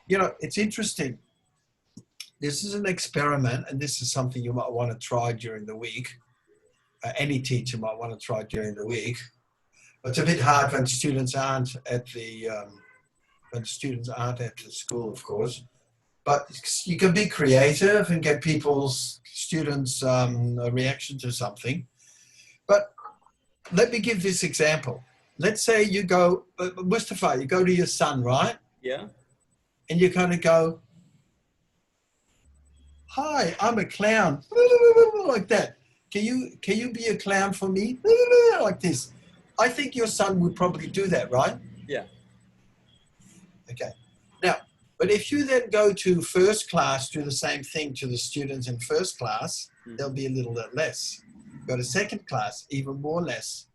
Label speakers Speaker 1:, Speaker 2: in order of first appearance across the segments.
Speaker 1: You know, it's interesting. This is an experiment, and this is something you might want to try during the week. Any teacher might want to try during the week. But it's a bit hard when students aren't at the school, of course. But you can be creative and get students' a reaction to something. But let me give this example. Let's say you go, Mustafa, you go to your son, right?
Speaker 2: Yeah.
Speaker 1: And you kind of go, "Hi, I'm a clown," like that. Can you be a clown for me? Like this. I think your son would probably do that, right?
Speaker 2: Yeah.
Speaker 1: Okay. Now, but if you then go to first class, do the same thing to the students in first class, there'll be a little bit less. Go to second class, even more less.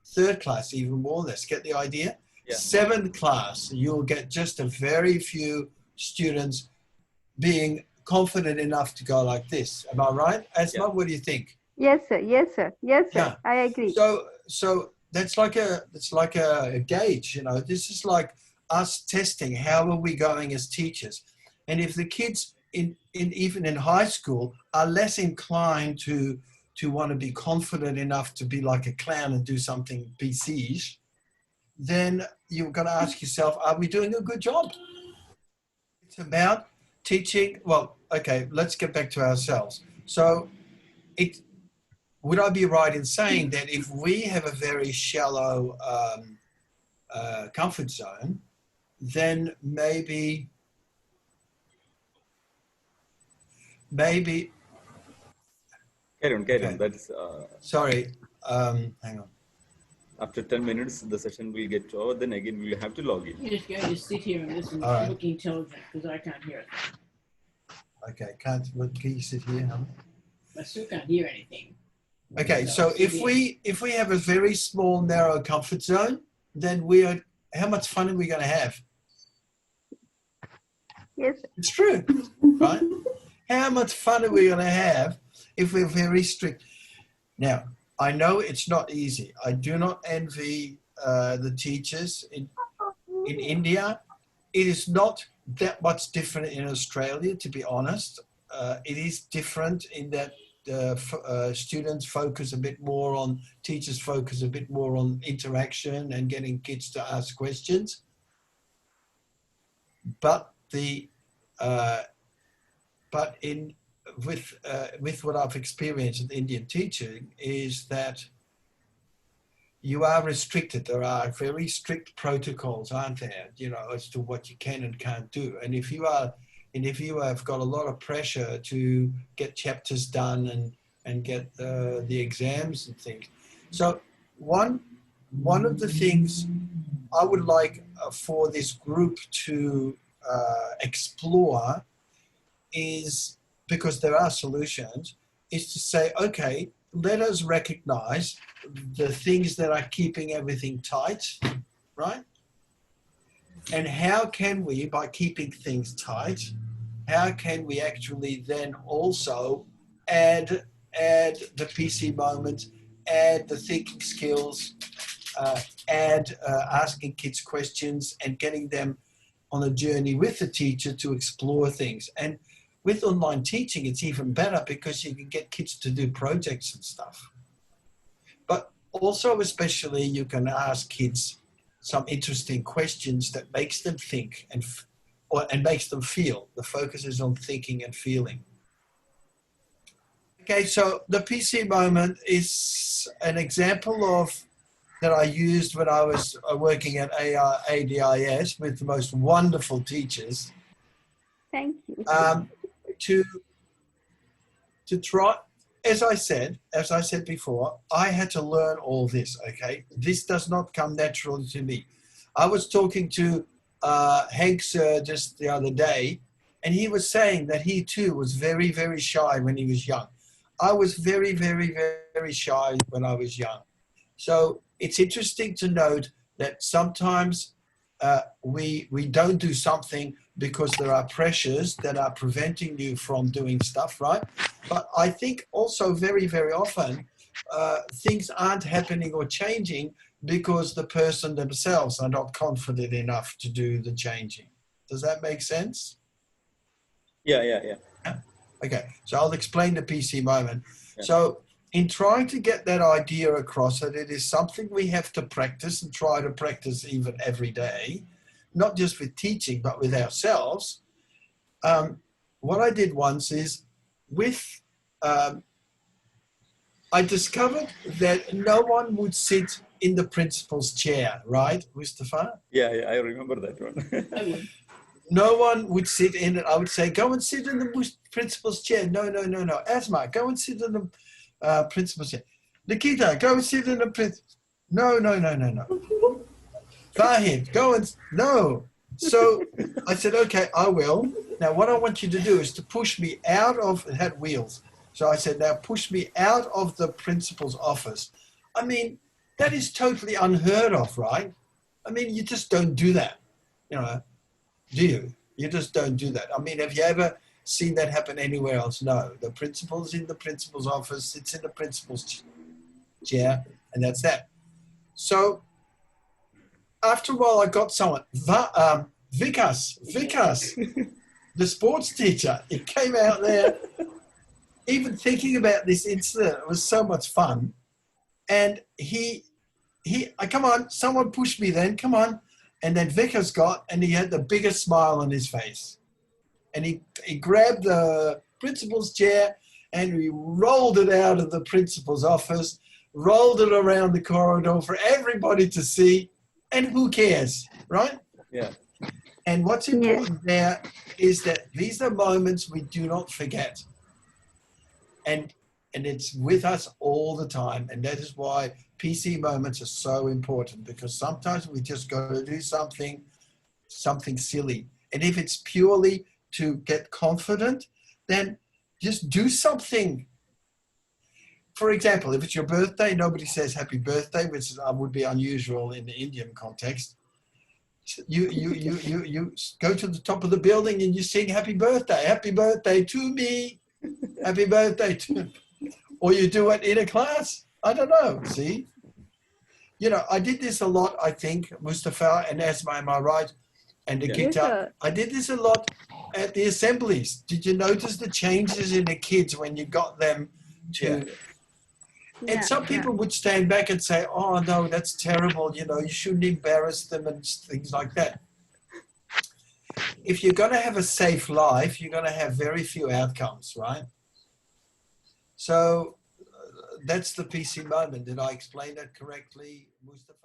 Speaker 1: Third class, even more less. Get the idea?
Speaker 2: Yeah.
Speaker 1: Seventh class, you'll get just a very few students being confident enough to go like this. Am I right? Asma, what do you think?
Speaker 3: Yes, sir. Yes, sir. Yes, sir.
Speaker 1: Yeah.
Speaker 3: I agree.
Speaker 1: So that's like a gauge, you know. This is like us testing how are we going as teachers. And if the kids even in high school are less inclined to want to be confident enough to be like a clown and do something PCish, then you've got to ask yourself, are we doing a good job? It's about teaching. Well, okay, let's get back to ourselves. So would I be right in saying that if we have a very shallow comfort zone, then maybe
Speaker 2: Carry on.
Speaker 1: Okay.
Speaker 2: That's
Speaker 1: sorry, hang on.
Speaker 2: after 10 minutes, the session will get over. Then again, we'll have to log in.
Speaker 4: You're just going to sit here and listen,
Speaker 1: All right.
Speaker 4: looking intelligent, because I can't hear it.
Speaker 1: Okay, can you sit here, huh?
Speaker 4: I still can't hear anything.
Speaker 1: Okay, so if we have a very small, narrow comfort zone, then how much fun are we going to have?
Speaker 3: Yes.
Speaker 1: It's true, right? How much fun are we going to have if we're very strict? Now, I know it's not easy. I do not envy the teachers in India. It is not that much different in Australia, to be honest. It is different in that students focus a bit more on, teachers focus a bit more on interaction and getting kids to ask questions. But with what I've experienced in Indian teaching is that you are restricted. There are very strict protocols, aren't there? You know, as to what you can and can't do. And if you have got a lot of pressure to get chapters done and get the exams and things. So one of the things I would like for this group to explore is, because there are solutions, is to say, okay, let us recognize the things that are keeping everything tight, right? And how can we, by keeping things tight, how can we actually then also add the PC moment, add the thinking skills, add asking kids questions and getting them on a journey with the teacher to explore things. And with online teaching, it's even better because you can get kids to do projects and stuff. But also, especially, you can ask kids some interesting questions that makes them think and makes them feel. The focus is on thinking and feeling. Okay, so the PC moment is an example that I used when I was working at ADIS with the most wonderful teachers.
Speaker 3: Thank you.
Speaker 1: To try, as I said before, I had to learn all this, okay? This does not come naturally to me. I was talking to Hank Sir just the other day, and he was saying that he too was very, very shy when he was young. I was very, very, very shy when I was young. So it's interesting to note that sometimes we don't do something because there are pressures that are preventing you from doing stuff, right? But I think also very, very often things aren't happening or changing because the person themselves are not confident enough to do the changing. Does that make sense?
Speaker 2: Yeah.
Speaker 1: Okay, so I'll explain the PC moment.
Speaker 2: Yeah.
Speaker 1: So in trying to get that idea across that it is something we have to practice and try to practice even every day, not just with teaching, but with ourselves. What I did once is I discovered that no one would sit in the principal's chair, right, Mustafa?
Speaker 2: Yeah, I remember that one.
Speaker 4: I would.
Speaker 1: No one would sit in it. I would say, go and sit in the principal's chair. No. Asma, go and sit in the principal's chair. Nikita, go and sit in the principal's. No. Fahid, go and, no. So I said, okay, I will. Now, what I want you to do is to push me out of, it had wheels. So I said, now push me out of the principal's office. I mean, that is totally unheard of, right? I mean, you just don't do that, you know. Do you? You just don't do that. I mean, have you ever seen that happen anywhere else? No. The principal's in the principal's office, sits in the principal's chair, and that's that. So after a while, I got someone, Vikas, the sports teacher. He came out there. Even thinking about this incident, it was so much fun. And he, come on, someone pushed me then, come on. And then Vickers got, and he had the biggest smile on his face. And he grabbed the principal's chair and he rolled it out of the principal's office, rolled it around the corridor for everybody to see. And who cares, right?
Speaker 2: Yeah.
Speaker 1: And what's important there is that these are moments we do not forget. And it's with us all the time. And that is why PC moments are so important, because sometimes we just got to do something silly. And if it's purely to get confident, then just do something. For example, if it's your birthday, nobody says happy birthday, which would be unusual in the Indian context. You go to the top of the building and you sing happy birthday to me, happy birthday to me. Or you do it in a class. I don't know, see? You know, I did this a lot, I think, Mustafa and Asma, am I right? And Nikita,
Speaker 3: Yes, sir.
Speaker 1: I did this a lot at the assemblies. Did you notice the changes in the kids when you got them to...
Speaker 3: Yeah.
Speaker 1: And some people would stand back and say, oh, no, that's terrible. You know, you shouldn't embarrass them and things like that. If you're going to have a safe life, you're going to have very few outcomes, right? So that's the PC moment. Did I explain that correctly, Mustafa?